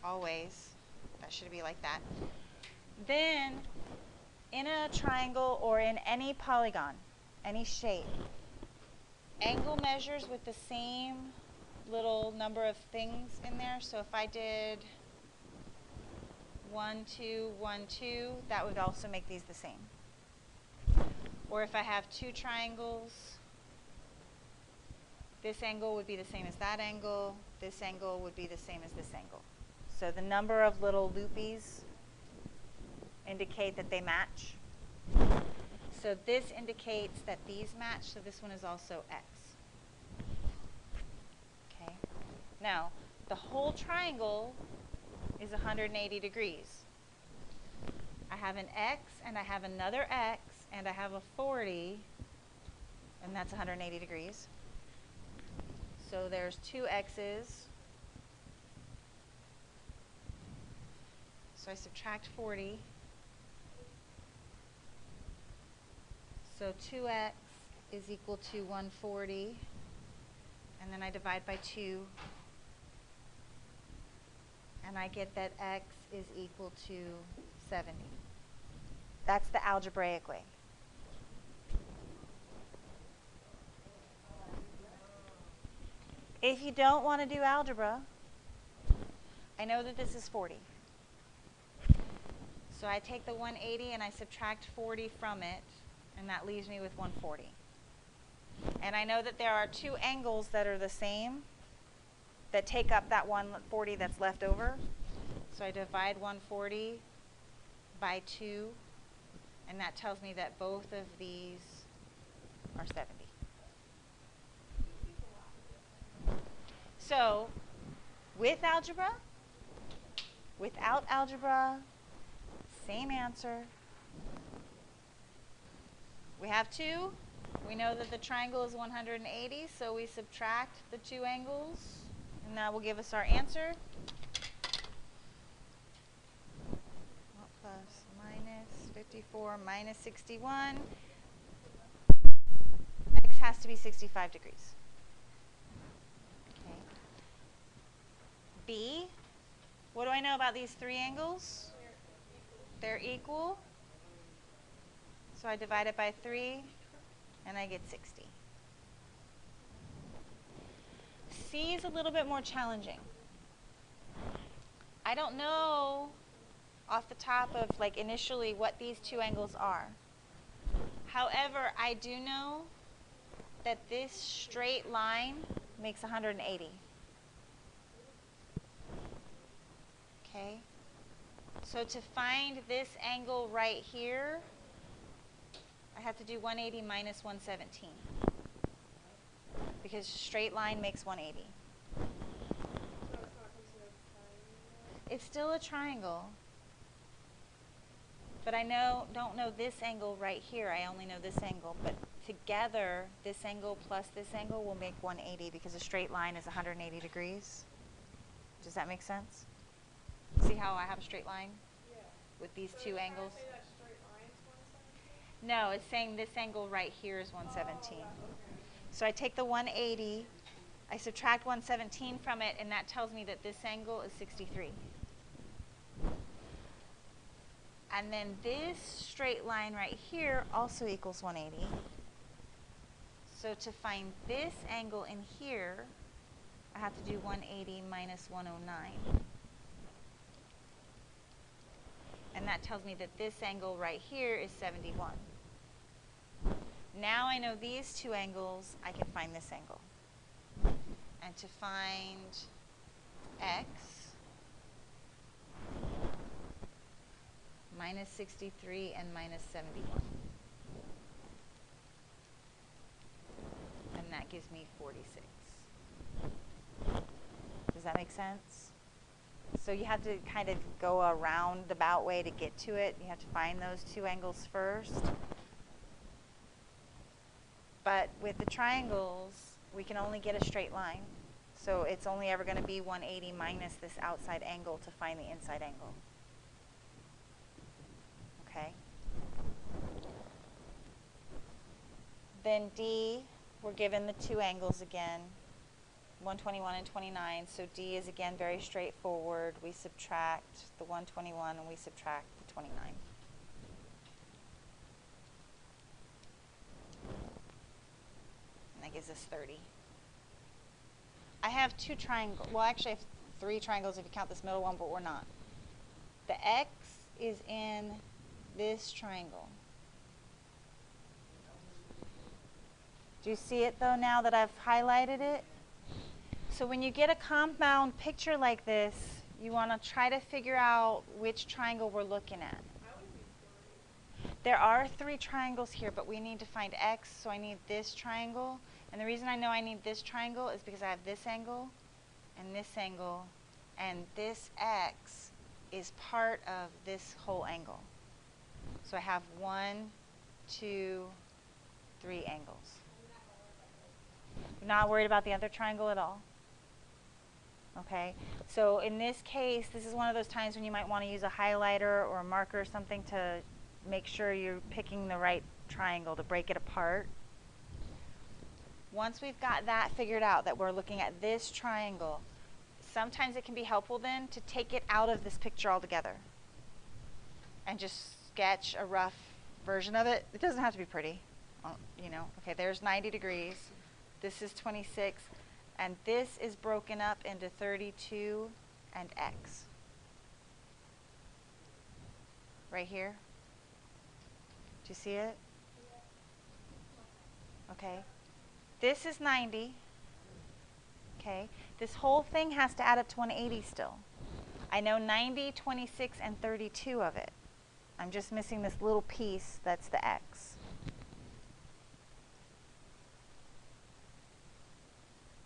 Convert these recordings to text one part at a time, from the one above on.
always. That should be like that. Then, in a triangle or in any polygon, any shape, angle measures with the same little number of things in there. So if I did 1, 2, 1, 2, that would also make these the same. Or if I have two triangles, this angle would be the same as that angle. This angle would be the same as this angle. So the number of little loopies indicate that they match. So this indicates that these match, so this one is also x. Okay. Now, the whole triangle is 180 degrees. I have an x, and I have another x, and I have a 40, and that's 180 degrees. So there's two x's. So I subtract 40. So 2x is equal to 140. And then I divide by 2. And I get that x is equal to 70. That's the algebraic way. If you don't want to do algebra, I know that this is 40. So I take the 180 and I subtract 40 from it, and that leaves me with 140. And I know that there are two angles that are the same that take up that 140 that's left over. So I divide 140 by 2, and that tells me that both of these are 70. So, with algebra, without algebra, same answer. We have 2. We know that the triangle is 180, so we subtract the two angles, and that will give us our answer. Plus, minus 54, minus 61. X has to be 65 degrees. Okay. B, what do I know about these three angles? They're equal. So I divide it by 3, and I get 60. C is a little bit more challenging. I don't know off the top of like initially what these two angles are. However, I do know that this straight line makes 180. Okay? So to find this angle right here, I have to do 180 minus 117. Because straight line makes 180. So it's not considered a triangle? It's still a triangle. But I don't know this angle right here. I only know this angle. But together, this angle plus this angle will make 180 because a straight line is 180 degrees. Does that make sense? See how I have a straight line? Yeah. With these So two you're trying angles? to say that straight line's 117? No, it's saying this angle right here is 117. Oh, okay. So I take the 180, I subtract 117 from it, and that tells me that this angle is 63. And then this straight line right here also equals 180. So to find this angle in here, I have to do 180 minus 109. And that tells me that this angle right here is 71. Now I know these two angles, I can find this angle. And to find x, minus 63 and minus 71. And that gives me 46. Does that make sense? So you have to kind of go a roundabout way to get to it. You have to find those two angles first. But with the triangles, we can only get a straight line. So it's only ever going to be 180 minus this outside angle to find the inside angle. Okay? Then D, we're given the two angles again. 121 and 29. So D is again very straightforward. We subtract the 121 and we subtract the 29. And that gives us 30. I have two triangles. Well, actually I have three triangles if you count this middle one, but we're not. The X is in this triangle. Do you see it though now that I've highlighted it? So when you get a compound picture like this, you want to try to figure out which triangle we're looking at. There are three triangles here, but we need to find X, so I need this triangle. And the reason I know I need this triangle is because I have this angle, and this X is part of this whole angle. So I have 1, 2, 3 angles. You're not worried about the other triangle at all? Okay, so in this case, this is one of those times when you might want to use a highlighter or a marker or something to make sure you're picking the right triangle to break it apart. Once we've got that figured out, that we're looking at this triangle, sometimes it can be helpful then to take it out of this picture altogether and just sketch a rough version of it. It doesn't have to be pretty, you know. Okay, there's 90 degrees. This is 26. And this is broken up into 32 and X. Right here. Do you see it? Okay. This is 90. Okay. This whole thing has to add up to 180 still. I know 90, 26, and 32 of it. I'm just missing this little piece that's the X.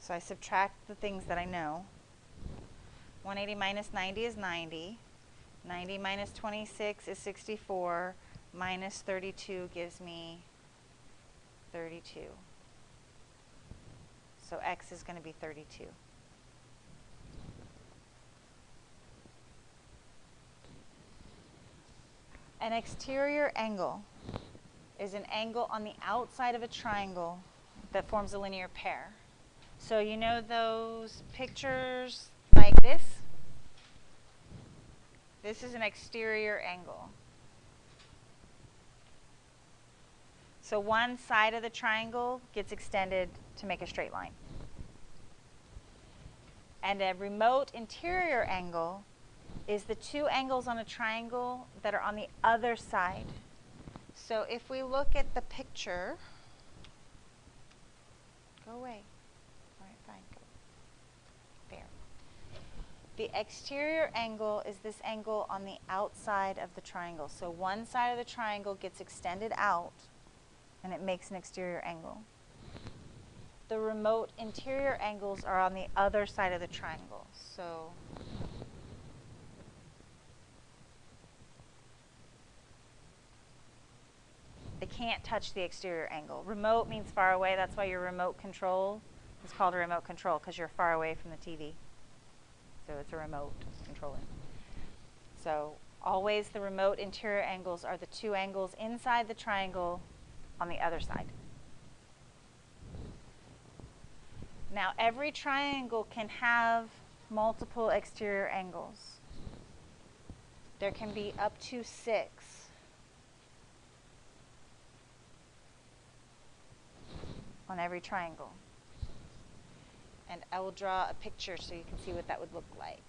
So I subtract the things that I know. 180 minus 90 is 90. 90 minus 26 is 64. Minus 32 gives me 32. So X is going to be 32. An exterior angle is an angle on the outside of a triangle that forms a linear pair. So you know those pictures like this? This is an exterior angle. So one side of the triangle gets extended to make a straight line. And a remote interior angle is the two angles on a triangle that are on the other side. So if we look at the picture, go away. The exterior angle is this angle on the outside of the triangle. So one side of the triangle gets extended out, and it makes an exterior angle. The remote interior angles are on the other side of the triangle. So they can't touch the exterior angle. Remote means far away. That's why your remote control is called a remote control, because you're far away from the TV. So it's a remote controlling. So always the remote interior angles are the two angles inside the triangle on the other side. Now every triangle can have multiple exterior angles. There can be up to 6. On every triangle. And I will draw a picture so you can see what that would look like.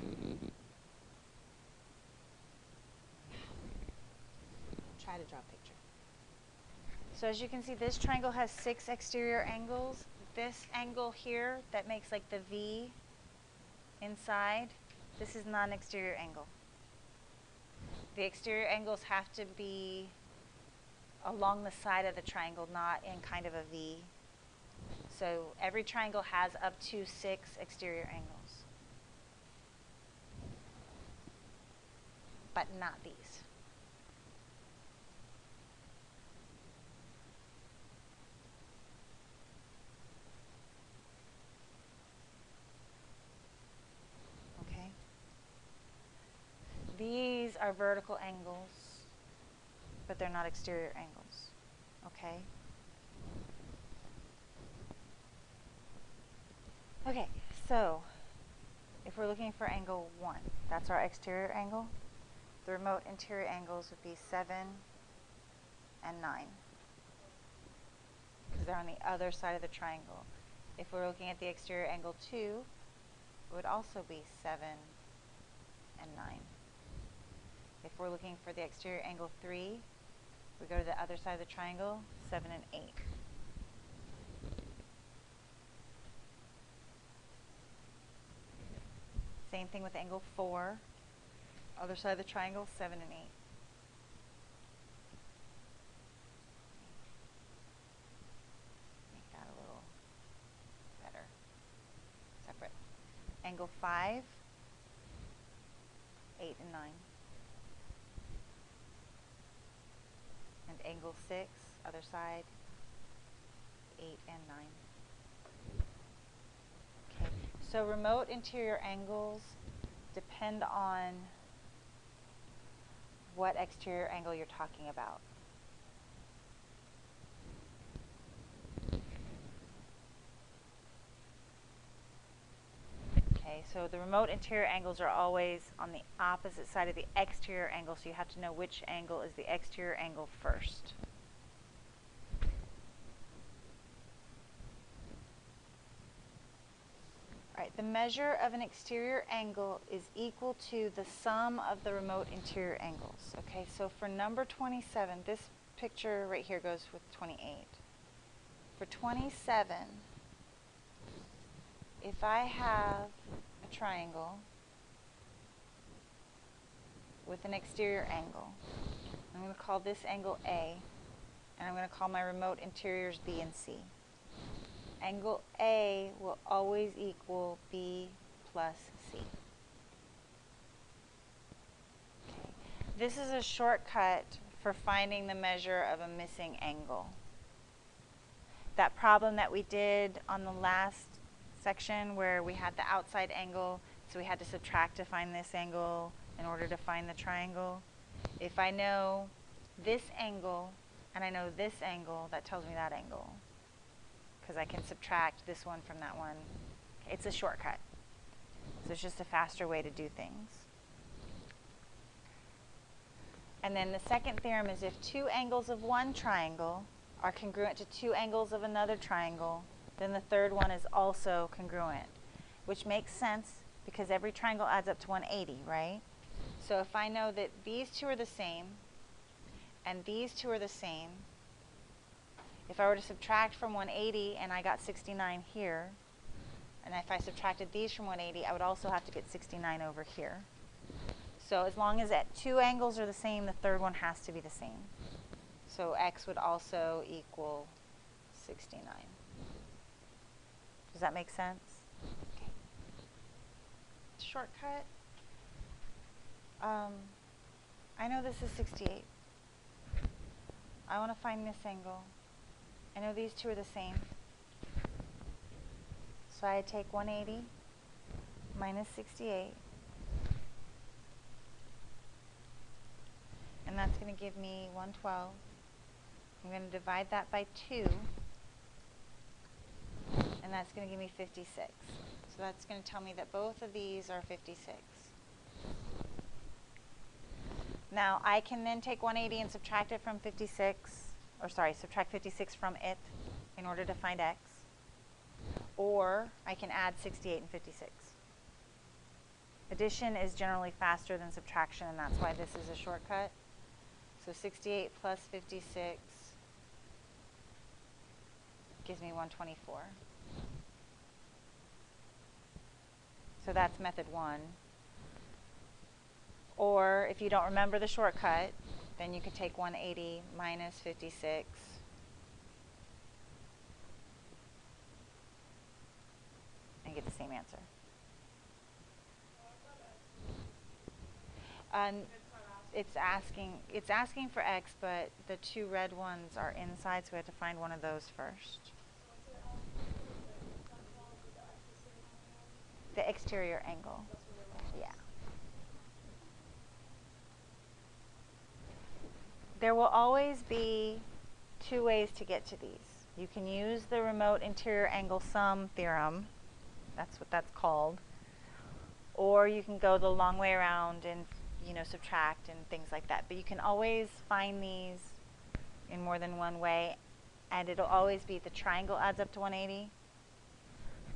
Okay. Try to draw a picture. So as you can see, this triangle has 6 exterior angles. This angle here that makes like the V inside, this is not an exterior angle. The exterior angles have to be along the side of the triangle, not in kind of a V. So every triangle has up to 6 exterior angles, but not these. Okay. These are vertical angles. but they're not exterior angles. Okay? Okay, so if we're looking for angle 1, that's our exterior angle. The remote interior angles would be 7 and 9, because they're on the other side of the triangle. If we're looking at the exterior angle 2, it would also be 7 and 9. If we're looking for the exterior angle 3, we go to the other side of the triangle, 7 and 8. Same thing with angle 4, other side of the triangle, 7 and 8. Make that a little better. Separate. Angle 5, 8 and 9. And angle 6, other side, 8 and 9. Okay, so remote interior angles depend on what exterior angle you're talking about. Okay, so the remote interior angles are always on the opposite side of the exterior angle, so you have to know which angle is the exterior angle first. Alright, the measure of an exterior angle is equal to the sum of the remote interior angles. Okay, so for number 27, this picture right here goes with 28. For 27, if I have a triangle with an exterior angle, I'm going to call this angle A, and I'm going to call my remote interiors B and C. Angle A will always equal B plus C. Okay. This is a shortcut for finding the measure of a missing angle. That problem that we did on the last section where we had the outside angle, so we had to subtract to find this angle in order to find the triangle. If I know this angle and I know this angle, that tells me that angle, because I can subtract this one from that one. It's a shortcut. So it's just a faster way to do things. And then the second theorem is if two angles of one triangle are congruent to two angles of another triangle, then the third one is also congruent, which makes sense because every triangle adds up to 180, right? So if I know that these two are the same and these two are the same, if I were to subtract from 180 and I got 69 here, and if I subtracted these from 180, I would also have to get 69 over here. So as long as that two angles are the same, the third one has to be the same. So x would also equal 69. Does that make sense? Okay. Shortcut. I know this is 68. I want to find this angle. I know these two are the same. So I take 180 minus 68. And that's going to give me 112. I'm going to divide that by 2. And that's going to give me 56. So that's going to tell me that both of these are 56. Now I can then take 180 and subtract it from 56, or sorry, subtract 56 from it in order to find x. Or I can add 68 and 56. Addition is generally faster than subtraction, and that's why this is a shortcut. So 68 plus 56 gives me 124. So that's method 1. Or if you don't remember the shortcut, then you could take 180 minus 56 and get the same answer. It's asking for x, but the two red ones are inside, so we have to find one of those first. The exterior angle. Yeah. there will always be two ways to get to these. You can use the remote interior angle sum theorem. That's what that's called. Or you can go the long way around and, subtract and things like that. But you can always find these in more than one way, and it'll always be the triangle adds up to 180.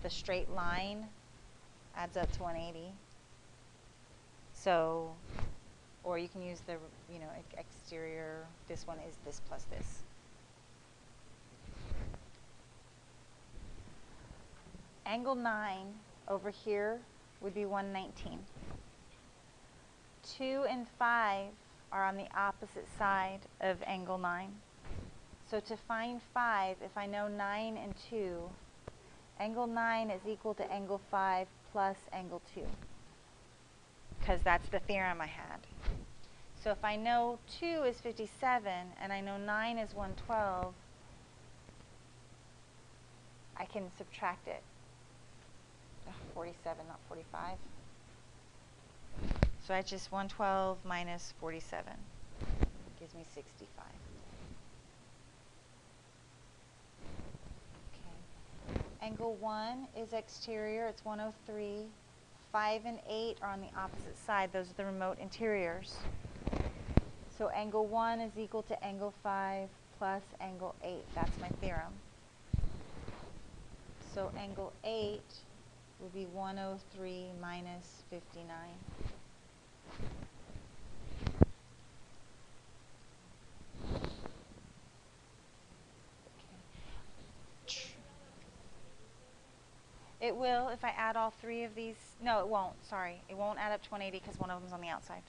The straight line adds up to 180. So, or you can use the, exterior, this one is this plus this. Angle 9 over here would be 119. 2 and 5 are on the opposite side of angle 9. So to find 5, if I know 9 and 2, angle 9 is equal to angle 5 plus angle 2, because that's the theorem I had. So if I know 2 is 57 and I know 9 is 112, I can subtract it. 47, not 45. So I just 112 minus 47 gives me 65. Okay. Angle 1 is exterior, it's 103. 5 and 8 are on the opposite side, those are the remote interiors. So angle 1 is equal to angle 5 plus angle 8, that's my theorem. So angle 8 would be 103 minus 59. It will if I add all three of these. No, it won't. Sorry. It won't add up to 180 because one of them's on the outside.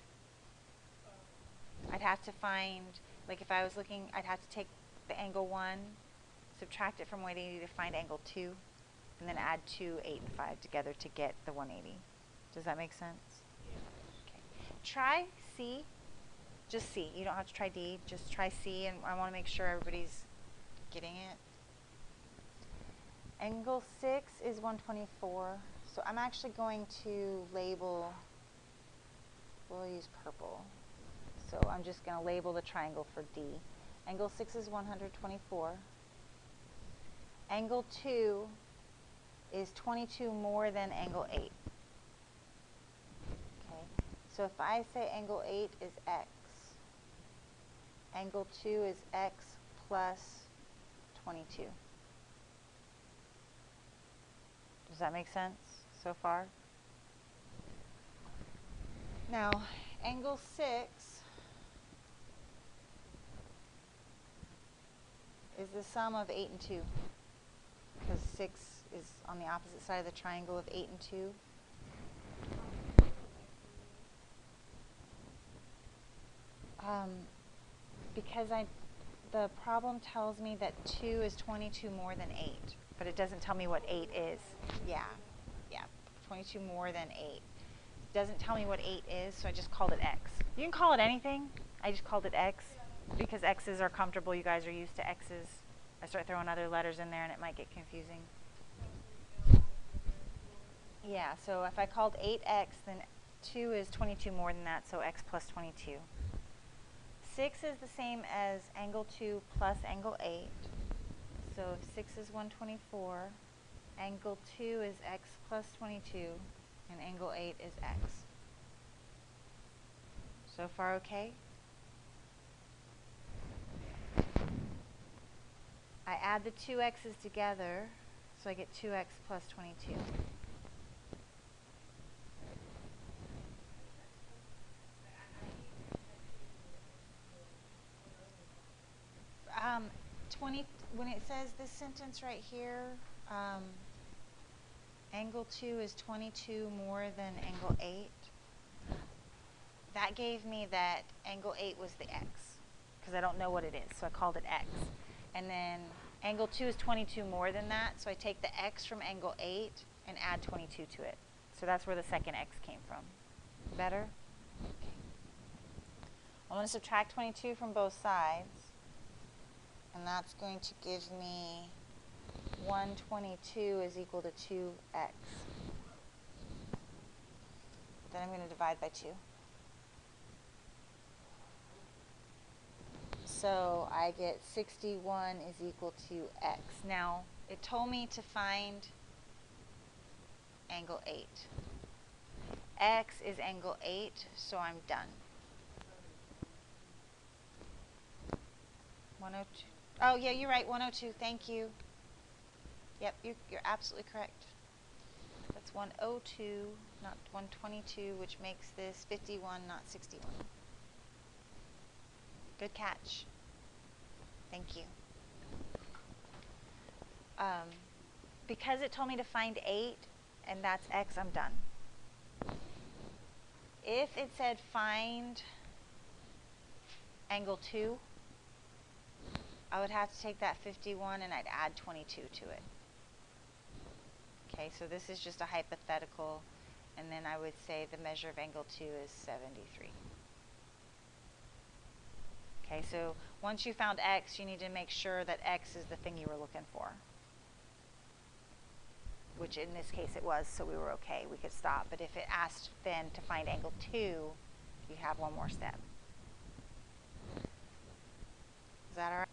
I'd have to find, like if I was looking, I'd have to take the angle 1, subtract it from 180 to find angle 2, and then add 2, 8, and 5 together to get the 180. Does that make sense? Okay. Try C. Just C. You don't have to try D. Just try C, and I want to make sure everybody's getting it. Angle 6 is 124. So I'm actually going to label, we'll use purple. So I'm just going to label the triangle for D. Angle 6 is 124. Angle 2 is 22 more than angle 8. Okay. So if I say angle 8 is x, angle 2 is x plus 22. Does that make sense so far? Now, angle 6 is the sum of 8 and 2, because 6 is on the opposite side of the triangle of 8 and 2. Because the problem tells me that 2 is 22 more than 8, but it doesn't tell me what 8 is. Yeah, 22 more than 8. It doesn't tell me what 8 is, so I just called it x. You can call it anything. I just called it x because x's are comfortable. You guys are used to x's. I start throwing other letters in there and it might get confusing. Yeah, so if I called 8x, then 2 is 22 more than that, so x plus 22. 6 is the same as angle 2 plus angle 8. So 6 is 124. Angle 2 is x plus 22. And angle 8 is x. So far okay? I add the two x's together, so I get 2x plus 22. When it says this sentence right here, angle 2 is 22 more than angle 8, that gave me that angle 8 was the x, because I don't know what it is, so I called it x. And then angle 2 is 22 more than that, so I take the x from angle 8 and add 22 to it. So that's where the second x came from. Better? Okay. I'm going to subtract 22 from both sides. And that's going to give me 122 is equal to 2x. Then I'm going to divide by 2. So I get 61 is equal to x. Now, it told me to find angle 8. X is angle 8, so I'm done. 102. Oh, yeah, you're right, 102. Thank you. Yep, you're absolutely correct. That's 102, not 122, which makes this 51, not 61. Good catch. Thank you. Because it told me to find 8, and that's x, I'm done. If it said find angle 2, I would have to take that 51 and I'd add 22 to it. Okay, so this is just a hypothetical, and then I would say the measure of angle 2 is 73. Okay, so once you found x, you need to make sure that x is the thing you were looking for, which in this case it was, so we were okay. We could stop. But if it asked then to find angle 2, you have one more step. Is that all right?